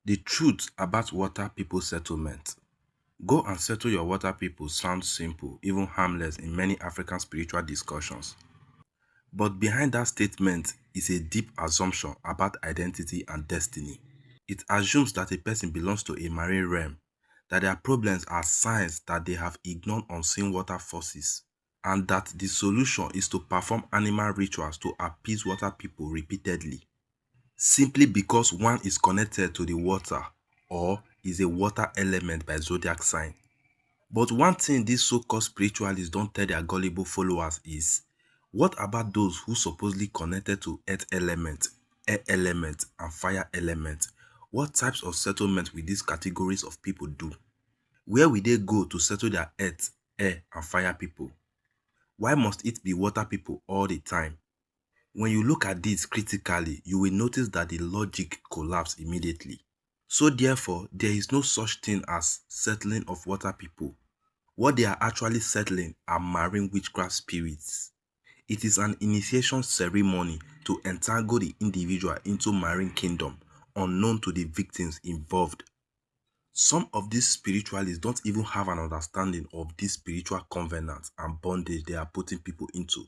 The truth about water people settlement. Go and settle your water people sounds simple, even harmless in many African spiritual discussions. But behind that statement is a deep assumption about identity and destiny. It assumes that a person belongs to a marine realm, that their problems are signs that they have ignored unseen water forces, and that the solution is to perform animal rituals to appease water people repeatedly, simply because one is connected to the water or is a water element by zodiac sign. But one thing these so-called spiritualists don't tell their gullible followers is, what about those who supposedly connected to earth element, air element, and fire element? What types of settlement will these categories of people do? Where will they go to settle their earth, air, and fire people? Why must it be water people all the time? When you look at this critically, you will notice that the logic collapses immediately. So therefore, there is no such thing as settling of water people. What they are actually settling are marine witchcraft spirits. It is an initiation ceremony to entangle the individual into marine kingdom, unknown to the victims involved. Some of these spiritualists don't even have an understanding of these spiritual covenants and bondage they are putting people into.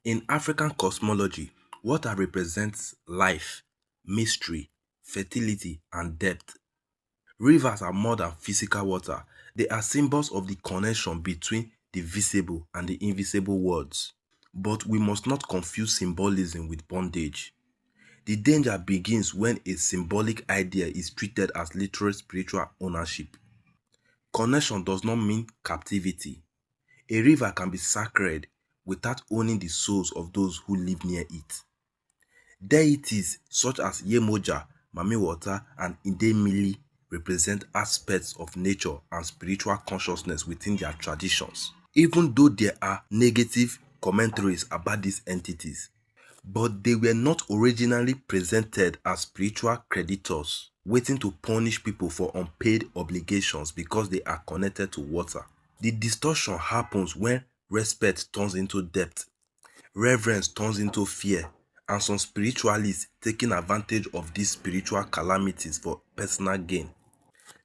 In African cosmology, water represents life, mystery, fertility, and depth. Rivers are more than physical water. They are symbols of the connection between the visible and the invisible worlds. But we must not confuse symbolism with bondage. The danger begins when a symbolic idea is treated as literal spiritual ownership. Connection does not mean captivity. A river can be sacred without owning the souls of those who live near it. Deities such as Yemoja, Mami Water, and Idemili represent aspects of nature and spiritual consciousness within their traditions, even though there are negative commentaries about these entities. But they were not originally presented as spiritual creditors waiting to punish people for unpaid obligations because they are connected to water. The distortion happens when respect turns into debt, reverence turns into fear, and some spiritualists taking advantage of these spiritual calamities for personal gain.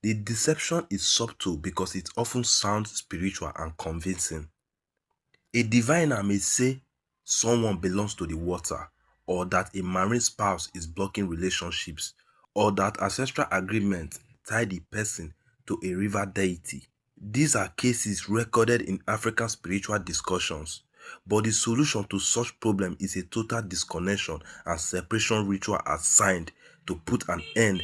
The deception is subtle because it often sounds spiritual and convincing. A diviner may say someone belongs to the water, or that a marine spouse is blocking relationships, or that ancestral agreements tie the person to a river deity. These are cases recorded in African spiritual discussions, but the solution to such problem is a total disconnection and separation ritual assigned to put an end